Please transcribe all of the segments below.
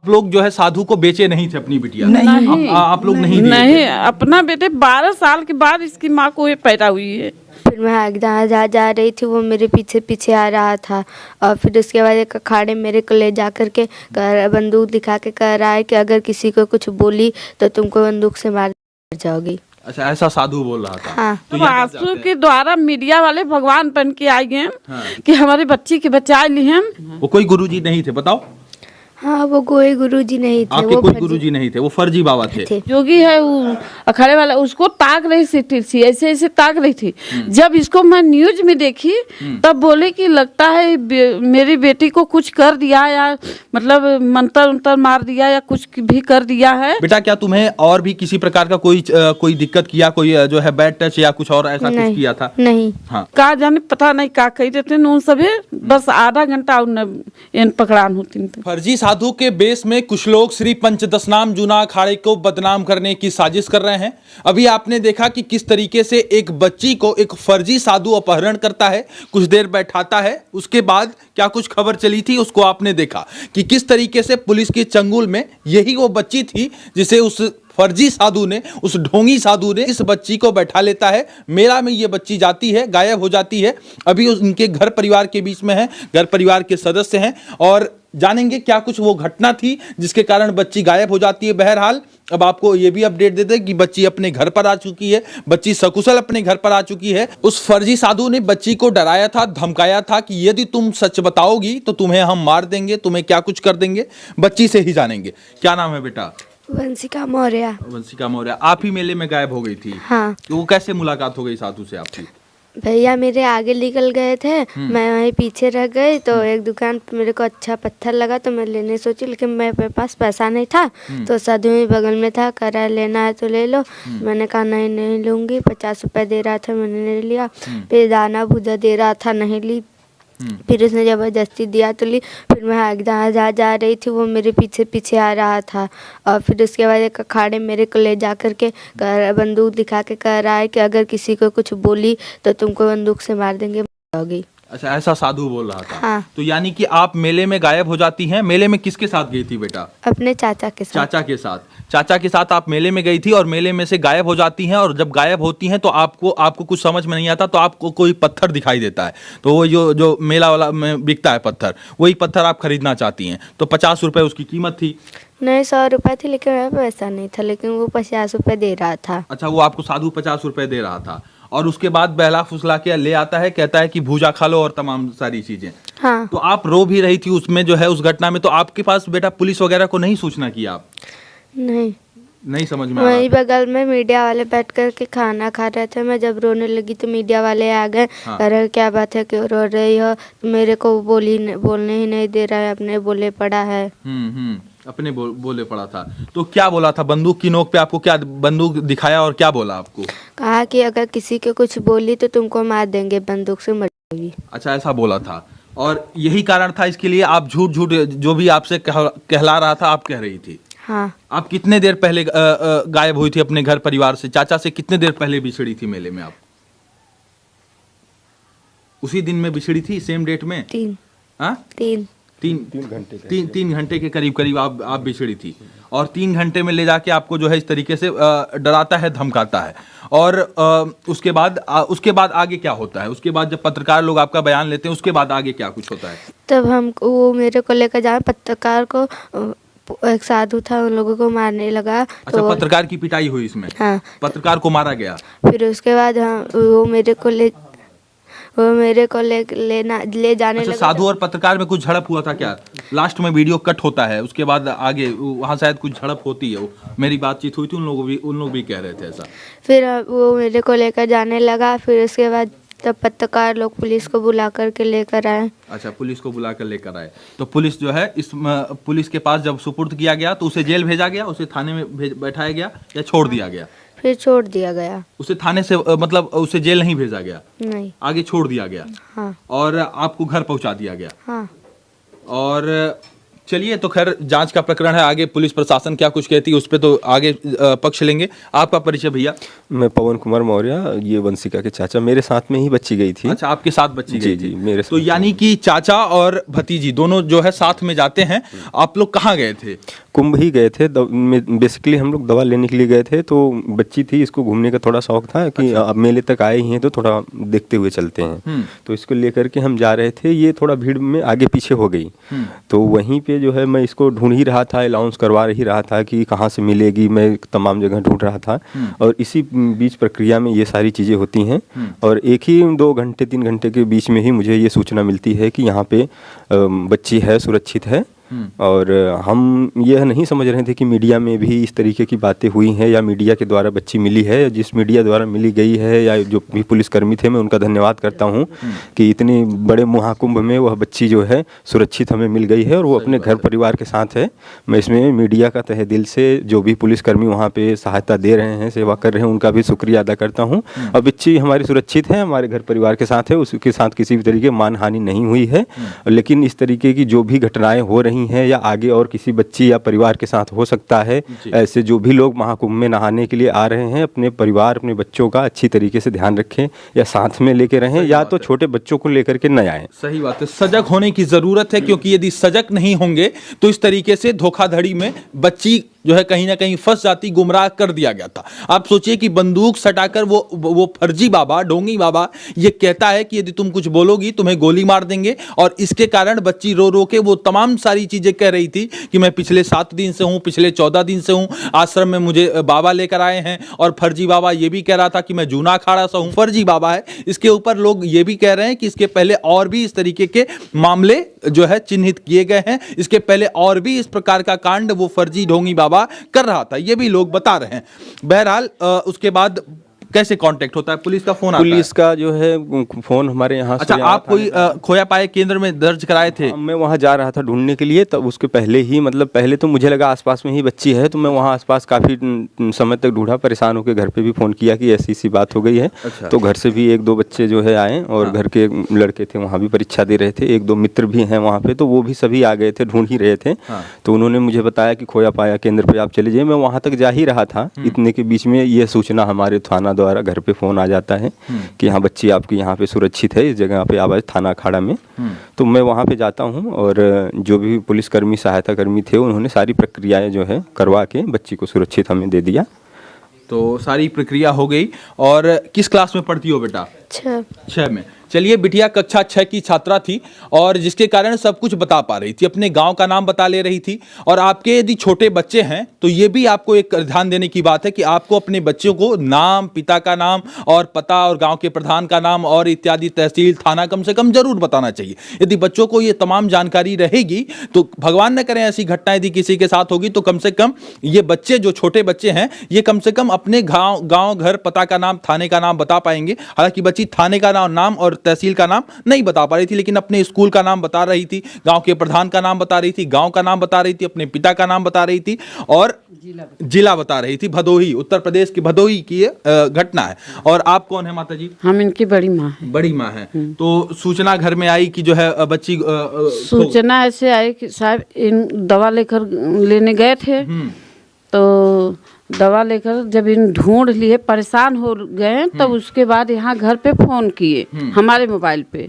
आप लोग जो है साधु को बेचे नहीं थे अपनी बिटिया? नहीं, आप लोग नहीं दिए नहीं, थे? अपना बेटे 12 साल के बाद इसकी माँ को ये पैदा हुई है। फिर मैं एकदम जा रही थी, वो मेरे पीछे पीछे आ रहा था और फिर उसके बाद एक अखाड़े मेरे को ले जा कर के बंदूक दिखा के कह रहा है कि अगर किसी को कुछ बोली तो तुमको बंदूक से मार जाओगी। अच्छा, ऐसा साधु बोल रहा था? हाँ। तो तो आंसू के द्वारा मीडिया वाले भगवान बन के आए हैं हाँ। कि हमारी बच्ची के बचा ली हम। वो कोई गुरुजी नहीं थे बताओ? हाँ, वो कोई गुरुजी नहीं थे, आपके वो कोई गुरुजी नहीं थे, वो फर्जी बाबा थे। जोगी है वो अखाड़े वाला, उसको ताक रही थी, ऐसे ऐसे ताक रही थी। जब इसको मैं न्यूज में देखी तब बोले कि लगता है मेरी बेटी को कुछ कर दिया या मतलब मंत्र उंतर मार दिया या कुछ भी कर दिया है। बेटा क्या तुम्हें और भी किसी प्रकार का कोई दिक्कत किया, कोई जो है बैड टच या कुछ और ऐसा कुछ किया था? नहीं। हाँ। का जाने पता नहीं का कही देते उन सभी, बस आधा घंटा उन पकड़ान होती। फर्जी साधु के बेस में कुछ लोग श्री पंचदशनाम जूना अखाड़े को बदनाम करने की साजिश कर रहे हैं। अभी आपने देखा कि किस तरीके से एक बच्ची को एक फर्जी साधु अपहरण करता है, कुछ देर बैठाता है, उसके बाद क्या कुछ खबर चली थी उसको आपने देखा कि किस तरीके से पुलिस के चंगुल में यही वो बच्ची थी जिसे उस फर्जी साधु ने, उस ढोंगी साधु ने इस बच्ची को बैठा लेता है। मेला में ये बच्ची जाती है, गायब हो जाती है। अभी उनके घर परिवार के बीच में है, घर परिवार के सदस्य हैं और जानेंगे क्या कुछ वो घटना थी जिसके कारण बच्ची गायब हो जाती है। बहरहाल अब आपको ये भी अपडेट दे दें कि बच्ची अपने घर पर आ चुकी है, बच्ची सकुशल अपने घर पर आ चुकी है। उस फर्जी साधु ने बच्ची को डराया था, धमकाया था कि यदि तुम सच बताओगी तो तुम्हें हम मार देंगे, तुम्हें क्या कुछ कर देंगे। बच्ची से ही जानेंगे। क्या नाम है बेटा? वंशिका मौर्य। वंशिका मौर्य। आप ही मेले में गायब हो गई थी? हाँ। तो वो कैसे मुलाकात हो गई साधु से आपकी? भैया मेरे आगे निकल गए थे, मैं वहीं पीछे रह गई तो एक दुकान पर मेरे को अच्छा पत्थर लगा तो मैं लेने सोची, लेकिन मेरे पास पैसा नहीं था। तो साधु ही बगल में था, कह रहा है लेना है तो ले लो। मैंने कहा नहीं नहीं लूँगी, 50 रुपये दे रहा था, मैंने नहीं लिया। फिर दाना भूजा दे रहा था, नहीं ली। फिर उसने ज़बरदस्ती दिया तो ली। फिर मैं एकदम जा रही थी, वो मेरे पीछे पीछे आ रहा था और फिर उसके बाद एक अखाड़े मेरे को ले जा कर के बंदूक दिखा के कह रहा है कि अगर किसी को कुछ बोली तो तुमको बंदूक से मार देंगे, जाओगी। अच्छा, ऐसा साधु बोल रहा था? हाँ। तो यानी कि आप मेले में गायब हो जाती हैं। मेले में किसके साथ गई थी बेटा? अपने चाचा के साथ। चाचा के साथ। चाचा के साथ आप मेले में गई थी और मेले में से गायब हो जाती हैं और जब गायब होती हैं तो आपको कुछ समझ में नहीं आता तो आपको कोई पत्थर दिखाई देता है, तो वो जो मेला वाला में बिकता है पत्थर, वही पत्थर आप खरीदना चाहती हैं। तो 50 रुपये उसकी कीमत थी? नहीं, 100 रुपये थी, लेकिन मेरा पैसा नहीं था, लेकिन वो 50 रुपये दे रहा था। अच्छा, वो आपको साधु 50 रुपये दे रहा था और उसके बाद बहला फुसला के ले आता है, कहता है कि भूजा खा लो और तमाम सारी चीजें। हाँ। तो आप रो भी रही थी उसमें जो है उस घटना में, तो आपके पास बेटा पुलिस वगैरह को नहीं सूचना किया आप? नहीं समझ में आ वहीं बगल में मीडिया वाले बैठ कर के खाना खा रहे थे। मैं जब रोने लगी तो मीडिया वाले आ गए। हाँ। कह रहे क्या बात है, क्यों रो रही हो? मेरे को बोलने ही नहीं दे रहा है, अपने बोले पड़ा है। अपने बोले पड़ा था। तो क्या बोला था? बंदूक की नोक पे आपको क्या बंदूक दिखाया और क्या बोला आपको? कहा कि अगर किसी को कुछ बोली तो तुमको मार देंगे, बंदूक से मर जाओगी। अच्छा, ऐसा बोला था और यही कारण था इसके लिए आप झूठ जो भी आपसे कहला रहा था आप कह रही थी? हाँ। आप कितने देर पहले गायब हुई थी अपने घर परिवार से? चाचा से कितने देर पहले बिछड़ी थी मेले में आप? उसी दिन में बिछड़ी थी, सेम डेट में? 3 घंटे के करीब आप बिछड़ी थी और 3 घंटे में ले जाके आपको जो है इस तरीके से डराता है, धमकाता है। और उसके बाद आगे क्या होता है? उसके बाद जब पत्रकार लोग आपका बयान लेते हैं उसके बाद आगे क्या कुछ होता है? तब वो मेरे को लेकर जाए, पत्रकार को, एक साधु था, उन लोगों को मारने लगा। अच्छा, तो पत्रकार की पिटाई हुई इसमें? हाँ। पत्रकार को मारा गया? फिर उसके बाद वो मेरे को ले जाने अच्छा, लगा। साधु और पत्रकार में कुछ झड़प हुआ था क्या? लास्ट में वीडियो कट होता है, उसके बाद आगे वहाँ शायद कुछ झड़प होती है। मेरी बातचीत हुई थी, उन लोग भी कह रहे थे ऐसा। फिर वो मेरे को लेकर जाने लगा। फिर उसके बाद तब पत्रकार लोग पुलिस को बुला करके लेकर आए। अच्छा, पुलिस को बुला कर लेकर आए। तो पुलिस जो है पुलिस के पास जब सुपुर्द किया गया तो उसे जेल भेजा गया, उसे थाने में बैठाया गया या छोड़ दिया गया? फिर छोड़ दिया गया। उसे थाने से मतलब उसे जेल नहीं भेजा गया? नहीं। आगे छोड़ दिया गया? हाँ। और आपको घर पहुंचा दिया गया? हाँ। और चलिए, तो खैर जांच का प्रकरण है, आगे पुलिस प्रशासन क्या कुछ कहती है उस पर तो आगे पक्ष लेंगे। आपका परिचय भैया? मैं पवन कुमार मौर्य, ये वंशिका के चाचा, मेरे साथ में ही बच्ची गई थी। अच्छा, आपके साथ बच्ची गई जी थी। मेरे तो यानी कि चाचा और भतीजी दोनों जो है साथ में जाते हैं। आप लोग कहाँ गए थे? कुंभ ही गए थे। बेसिकली हम लोग दवा लेने के लिए गए थे। तो बच्ची थी, इसको घूमने का थोड़ा शौक था कि अब मेले तक आए ही हैं तो थोड़ा देखते हुए चलते हैं। तो इसको लेकर के हम जा रहे थे। ये थोड़ा भीड़ में आगे पीछे हो गई। तो वहीं पे जो है मैं इसको ढूंढ ही रहा था, अलाउंस करवा ही रहा था कि कहाँ से मिलेगी। मैं तमाम जगह ढूंढ रहा था और इसी बीच प्रक्रिया में ये सारी चीज़ें होती हैं। और एक ही 2 घंटे 3 घंटे के बीच में ही मुझे ये सूचना मिलती है कि यहाँ पे बच्ची है, सुरक्षित है। और हम यह नहीं समझ रहे थे कि मीडिया में भी इस तरीके की बातें हुई हैं या मीडिया के द्वारा बच्ची मिली है। जिस मीडिया द्वारा मिली गई है या जो भी पुलिसकर्मी थे, मैं उनका धन्यवाद करता हूं कि इतने बड़े महाकुंभ में वह बच्ची जो है सुरक्षित हमें मिल गई है और वो अपने घर परिवार के साथ है। मैं इसमें मीडिया का तहे दिल से जो भी पुलिसकर्मी वहाँ पे सहायता दे रहे हैं, सेवा कर रहे हैं, उनका भी शुक्रिया अदा करता हूँ। और बच्ची हमारी सुरक्षित है, हमारे घर परिवार के साथ है, उसके साथ किसी भी तरीके मान हानि नहीं हुई है। लेकिन इस तरीके की जो भी घटनाएं हो रही हैं या आगे और किसी बच्ची या परिवार के साथ हो सकता है, ऐसे जो भी लोग महाकुंभ में नहाने के लिए आ रहे हैं, अपने परिवार अपने बच्चों का अच्छी तरीके से ध्यान रखें या साथ में लेके रहें, या तो छोटे बच्चों को लेकर के न आएं। सही बात है, सजग होने की जरूरत है, क्योंकि यदि सजग नहीं होंगे तो इस तरीके से धोखाधड़ी में बच्ची जो है कहीं ना कहीं फंस जाती, गुमराह कर दिया गया था। आप सोचिए कि बंदूक सटाकर वो फर्जी बाबा, ढोंगी बाबा ये कहता है कि यदि तुम कुछ बोलोगी तुम्हें गोली मार देंगे। और इसके कारण बच्ची रो रो के वो तमाम सारी चीजें कह रही थी कि मैं पिछले 7 दिन से हूं, पिछले 14 दिन से हूं, आश्रम में मुझे बाबा लेकर आए हैं। और फर्जी बाबा ये भी कह रहा था कि मैं जूना अखाड़ा सा हूं, फर्जी बाबा है। इसके ऊपर लोग ये भी कह रहे हैं कि इसके पहले और भी इस तरीके के मामले जो है चिन्हित किए गए हैं, इसके पहले और भी इस प्रकार का कांड वो फर्जी ढोंगी बाबा कर रहा था, ये भी लोग बता रहे हैं। बहरहाल उसके बाद कैसे कांटेक्ट होता है? पुलिस का फोन आता है? पुलिस का जो है फोन हमारे यहाँ से। अच्छा, आप कोई खोया पाए केंद्र में दर्ज कराए थे? मैं वहाँ जा रहा था ढूंढने के लिए, तब उसके पहले ही मतलब पहले तो मुझे लगा आसपास में ही बच्ची है, तो मैं वहाँ आसपास काफ़ी समय तक ढूंढा, परेशान होकर घर पे भी फ़ोन किया कि ऐसी सी बात हो गई है। अच्छा। तो घर से भी 1-2 बच्चे जो है आए और घर के लड़के थे वहाँ भी परीक्षा दे रहे थे, 1-2 मित्र भी हैं वहाँ पे, तो वो भी सभी आ गए थे, ढूंढ ही रहे थे। तो उन्होंने मुझे बताया कि खोया पाया केंद्र पे आप चले जाइए। मैं वहाँ तक जा ही रहा था, इतने के बीच में ये सूचना हमारे थाना द्वारा घर पे फ़ोन आ जाता है कि हाँ बच्ची आपकी यहाँ पे सुरक्षित है, इस जगह पे आवाज थाना अखाड़ा में। तो मैं वहाँ पे जाता हूँ और जो भी पुलिसकर्मी सहायता कर्मी थे उन्होंने सारी प्रक्रियाएं जो है करवा के बच्ची को सुरक्षित हमें दे दिया। तो सारी प्रक्रिया हो गई। और किस क्लास में पढ़ती हो बेटा? 6 में। चलिए, बिटिया कक्षा 6 की छात्रा थी और जिसके कारण सब कुछ बता पा रही थी, अपने गांव का नाम बता ले रही थी। और आपके यदि छोटे बच्चे हैं तो ये भी आपको एक ध्यान देने की बात है कि आपको अपने बच्चों को नाम, पिता का नाम और पता और गांव के प्रधान का नाम और इत्यादि, तहसील, थाना कम से कम जरूर बताना चाहिए। यदि बच्चों को ये तमाम जानकारी रहेगी तो भगवान न करें ऐसी घटना यदि किसी के साथ होगी तो कम से कम ये बच्चे, जो छोटे बच्चे हैं, ये कम से कम अपने गाँव, घर, पता का नाम, थाने का नाम बता पाएंगे। हालांकि बच्ची थाने का नाम और तहसील का नाम नहीं बता पा रही थी, लेकिन अपने स्कूल का नाम बता रही थी, गांव के प्रधान का नाम बता रही थी, गांव का नाम बता रही थी, अपने पिता का नाम बता रही थी और जिला बता रही थी। भदोही, उत्तर प्रदेश की भदोही की घटना है। और आप कौन है माता जी? हम इनकी बड़ी माँ है। बड़ी माँ है। तो सूचना घर में आई कि जो है बच्ची सूचना ऐसे आई कि साहब इन दवा लेने गए थे, तो दवा लेकर जब इन ढूंढ लिए, परेशान हो गए, तब उसके बाद यहाँ घर पे फ़ोन किए हमारे मोबाइल पे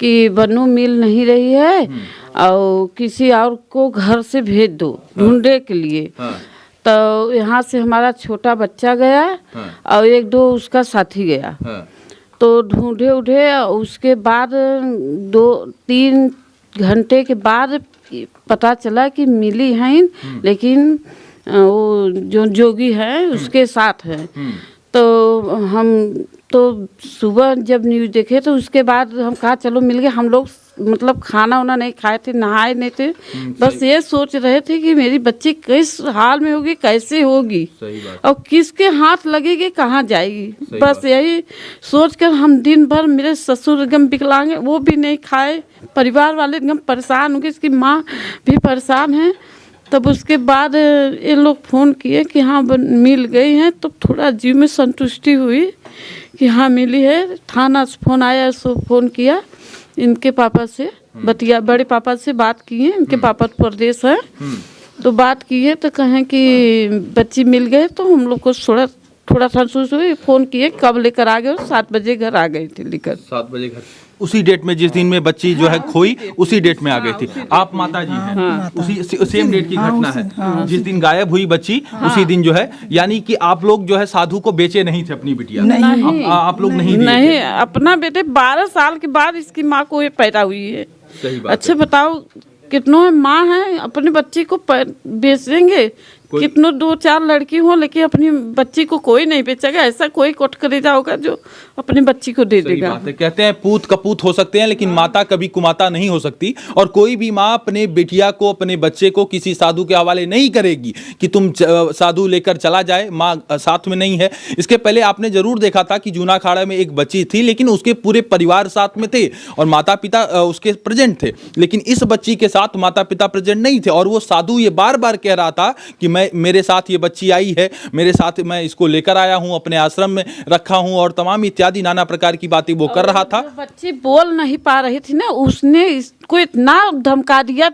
कि बन्नू मिल नहीं रही है और किसी और को घर से भेज दो ढूंढने के लिए। तो यहाँ से हमारा छोटा बच्चा गया और 1-2 उसका साथी गया। तो ढूंढे उठे, उसके बाद 2-3 घंटे के बाद पता चला कि मिली हैं, लेकिन वो जो जोगी है उसके साथ है। तो हम तो सुबह जब न्यूज़ देखे तो उसके बाद हम कहा चलो मिल गए। हम लोग मतलब खाना वाना नहीं खाए थे, नहाए नहीं थे, बस ये सोच रहे थे कि मेरी बच्ची किस हाल में होगी, कैसे होगी और किसके हाथ लगेगी, कहाँ जाएगी। बस यही सोचकर हम दिन भर, मेरे ससुर एकदम विकलांग, वो भी नहीं खाए, परिवार वाले एकदम परेशान हो गए, इसकी माँ भी परेशान है। तब उसके बाद ये लोग फ़ोन किए कि हाँ मिल गई हैं, तो थोड़ा जीव में संतुष्टि हुई कि हाँ मिली है। थाना से फ़ोन आया, सो फ़ोन किया, इनके पापा से बतिया, बड़े पापा से बात किए, इनके पापा प्रदेश है, तो बात किए तो कहें कि बच्ची मिल गए, तो हम लोग को थोड़ा महसूस हुई, फोन किए कब लेकर आ गए, 7 बजे घर आ गए थे लेकर। 7 बजे घर, उसी डेट में जिस दिन में बच्ची जो है खोई, उसी डेट में आ गई थी। आप माता जी हैं, उसी सेम डेट की घटना है, जिस दिन गायब हुई बच्ची उसी दिन जो है, यानी कि आप लोग जो है साधु को बेचे नहीं थे अपनी बिटिया? नहीं, आप लोग नहीं दिए थे? नहीं, अपना बेटे 12 साल के बाद इसकी माँ को ये पैदा हुई है। सही बात अच्छा बताओ, कितनों माँ है अपने बच्ची को बेचेंगे, कितनों 2-4 लड़की हो, लेकिन अपनी बच्ची को कोई नहीं बेचेगा। ऐसा कोई कोट करेजा होगा जो अपनी बच्ची को दे देगा? बात है। कहते हैं पूत कपूत हो सकते हैं, लेकिन माता कभी कुमाता नहीं हो सकती। और कोई भी माँ अपने बेटिया को, अपने बच्चे को किसी साधु के हवाले नहीं करेगी कि तुम साधु लेकर चला जाए, माँ साथ में नहीं है। इसके पहले आपने जरूर देखा था कि जूना अखाड़ा में एक बच्ची थी, लेकिन उसके पूरे परिवार साथ में थे और माता पिता उसके प्रेजेंट थे, लेकिन इस बच्ची के साथ माता पिता प्रेजेंट नहीं थे। और वो साधु ये बार बार कह रहा था कि मेरे साथ ये बच्ची आई है, मेरे साथ, मैं इसको लेकर आया हूं, अपने आश्रम में रखा हूं, और तमाम इत्यादि नाना प्रकार की बातें वो कर रहा था। बच्ची बोल नहीं पा रही थी ना, उसने इसको इतना धमका दिया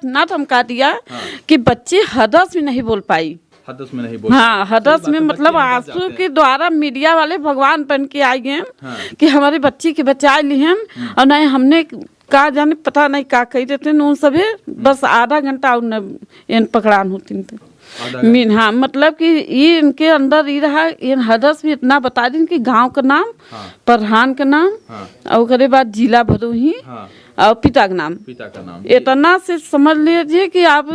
कि बच्ची हदस में नहीं बोल पाई। हदस में नहीं बोल, हाँ, हदस में मतलब आंसू के द्वारा मीडिया वाले भगवान बन के आई हैं कि हमारी बच्ची के बचा ली हैं, और नहीं हमने का जाने पता नहीं का कही देते उन सभी, बस आधा घंटा उन पकड़ान होती थी। हाँ, मतलब कि ये इनके अंदर ये रहा, इन हदस में इतना बता दी कि गांव का नाम, प्रधान का नाम, और उसके बाद जिला भदोही, और पिता का नाम, इतना से समझ लीजिए कि आप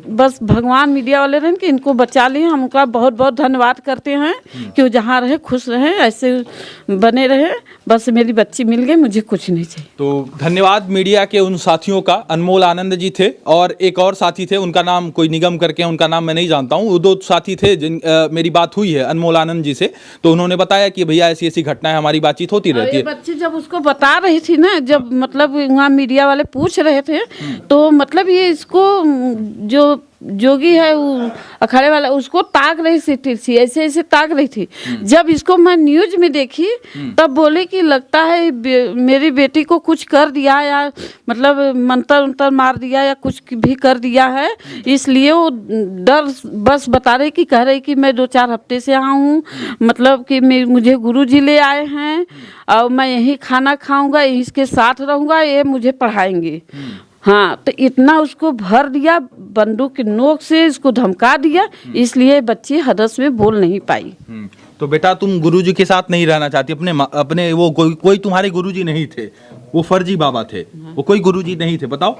बस भगवान मीडिया वाले रहें कि इनको बचा लिए। हम उनका बहुत बहुत धन्यवाद करते हैं कि वो जहाँ रहे खुश रहे, ऐसे बने रहे। बस मेरी बच्ची मिल गई, मुझे कुछ नहीं चाहिए। तो धन्यवाद मीडिया के उन साथियों का। अनमोल आनंद जी थे और एक और साथी थे, उनका नाम कोई निगम करके, उनका नाम मैं नहीं जानता हूँ। वो 2 साथी थे जिन मेरी बात हुई है अनमोल आनंद जी से, तो उन्होंने बताया कि भैया ऐसी ऐसी घटनाएं, हमारी बातचीत होती रहती है। बच्ची जब उसको बता रही थी ना, जब मतलब वहाँ मीडिया वाले पूछ रहे थे, तो मतलब ये इसको जो जोगी है वो अखाड़े वाला, उसको ताक रही थी, ऐसे ऐसे ताक रही थी। जब इसको मैं न्यूज में देखी, तब बोले कि लगता है मेरी बेटी को कुछ कर दिया, या मतलब मंत्र उंतर मार दिया, या कुछ भी कर दिया है, इसलिए वो डर बस बता रही कि कह रही कि मैं 2-4 हफ्ते से यहाँ हूँ, मतलब कि मुझे गुरुजी ले आए हैं, और मैं यहीं खाना खाऊंगा, इसके साथ रहूंगा, ये मुझे पढ़ाएंगे। हाँ, तो इतना उसको भर दिया, बंदूक की नोक से इसको धमका दिया, इसलिए बच्ची हदस में बोल नहीं पाई। तो बेटा तुम गुरुजी के साथ नहीं रहना चाहती, अपने वो कोई तुम्हारे गुरुजी नहीं थे, वो फर्जी बाबा थे, वो कोई गुरुजी नहीं थे, बताओ?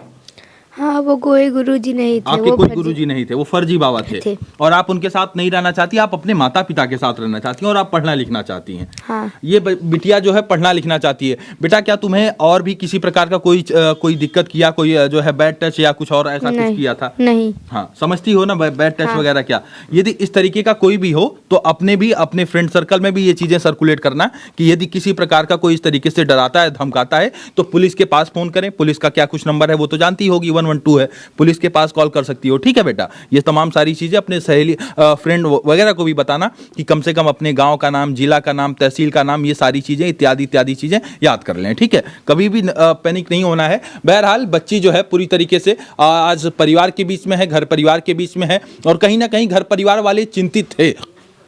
हाँ, वो कोई गुरुजी नहीं थे, आपके कोई गुरुजी नहीं थे, वो फर्जी बाबा थे। और आप उनके साथ नहीं रहना चाहती, आप अपने माता पिता के साथ रहना चाहती हैं, और आप पढ़ना लिखना चाहती हैं। हाँ। ये बिटिया जो है पढ़ना लिखना चाहती है। बेटा क्या तुम्हें और भी किसी प्रकार का कोई दिक्कत किया, कोई जो है बैड टच या कुछ और ऐसा कुछ किया था? नहीं। हाँ, समझती हो ना बैड टच वगैरह क्या? यदि इस तरीके का कोई भी हो, तो अपने फ्रेंड सर्कल में भी ये चीजें सर्कुलेट करना कि यदि किसी प्रकार का कोई इस तरीके से डराता है, धमकाता है, तो पुलिस के पास फोन करें। पुलिस का क्या कुछ नंबर है वो तो जानती होगी, 112 है, पुलिस के पास कॉल कर सकती हो। ठीक है बेटा, ये तमाम सारी चीजें अपने सहेली फ्रेंड वगैरह को भी बताना कि कम से कम अपने गांव का नाम, जिला का नाम, तहसील का नाम, ये सारी चीजें इत्यादि इत्यादि चीजें याद कर लें। ठीक है, कभी भी पैनिक नहीं होना है। बहरहाल बच्ची जो है पूरी तरीके से आज परिवार के बीच में है, घर परिवार के बीच में है, और कहीं ना कहीं घर परिवार वाले चिंतित थे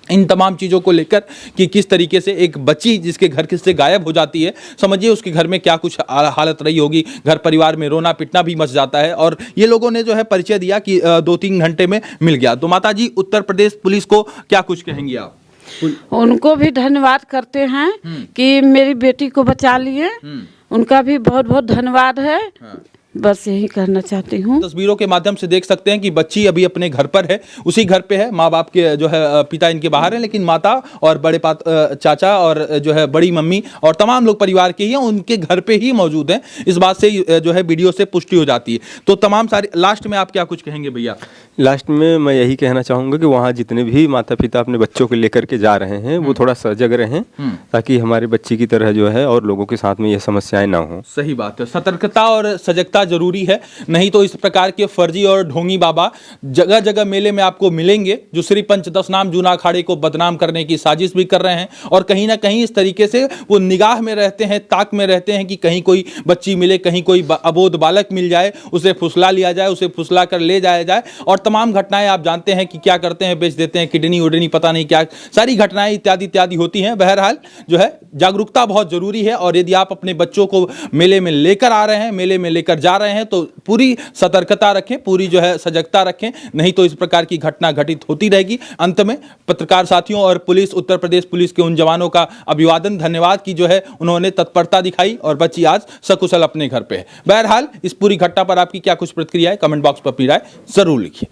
इन तमाम चीज़ों को लेकर कि किस तरीके से एक बच्ची जिसके घर से गायब हो जाती है, समझिए उसके घर में क्या कुछ हालत रही होगी। घर परिवार में रोना पिटना भी मच जाता है। और ये लोगों ने जो है परिचय दिया कि 2-3 घंटे में मिल गया। तो माता जी, उत्तर प्रदेश पुलिस को क्या कुछ कहेंगी आप? उनको भी धन्यवाद करते हैं कि मेरी बेटी को बचा लिए, उनका भी बहुत बहुत धन्यवाद है। बस यही कहना चाहती हूँ। तस्वीरों के माध्यम से देख सकते हैं कि बच्ची अभी अपने घर पर है, उसी घर पे है। माँ बाप के जो है पिता इनके बाहर हैं, लेकिन माता और बड़े चाचा और जो है बड़ी मम्मी और तमाम लोग परिवार के ही हैं, उनके घर पे ही मौजूद हैं। इस बात से जो है वीडियो से पुष्टि हो जाती है। तो तमाम सारी, लास्ट में आप क्या कुछ कहेंगे भैया? लास्ट में मैं यही कहना चाहूँगा कि वहाँ जितने भी माता पिता अपने बच्चों को लेकर के जा रहे हैं, वो थोड़ा सजग रहें, ताकि हमारे बच्ची की तरह जो है और लोगों के साथ में ये समस्याएं ना हो। सही बात है, सतर्कता और सजगता जरूरी है, नहीं तो इस प्रकार के फर्जी और ढोंगी बाबा जगह जगह मेले में आपको मिलेंगे जो श्री पंचदशनाम जूना अखाड़े को बदनाम करने की साजिश भी कर रहे हैं। और कहीं ना कहीं इस तरीके से वो निगाह में रहते हैं, ताक में रहते हैं कि कहीं कोई बच्ची मिले, कहीं कोई अबोध बालक मिल जाए, उसे फुसला लिया जाए, उसे फुसला कर ले जाया जाए। और तमाम घटनाएं आप जानते हैं कि क्या करते हैं, बेच देते हैं, किडनी उडनी पता नहीं क्या सारी घटनाएं इत्यादि इत्यादि होती हैं। बहरहाल जो है जागरूकता बहुत जरूरी है, और यदि आप अपने बच्चों को मेले में लेकर आ रहे हैं, मेले में लेकर जा रहे हैं, तो पूरी सतर्कता रखें, पूरी जो है सजगता रखें, नहीं तो इस प्रकार की घटना घटित होती रहेगी। अंत में पत्रकार साथियों और पुलिस, उत्तर प्रदेश पुलिस के उन जवानों का अभिवादन, धन्यवाद कि जो है उन्होंने तत्परता दिखाई और बच्ची आज सकुशल अपने घर पे है। बहरहाल इस पूरी घटना पर आपकी क्या कुछ प्रतिक्रिया है, कमेंट बॉक्स पर अपनी राय जरूर लिखिए।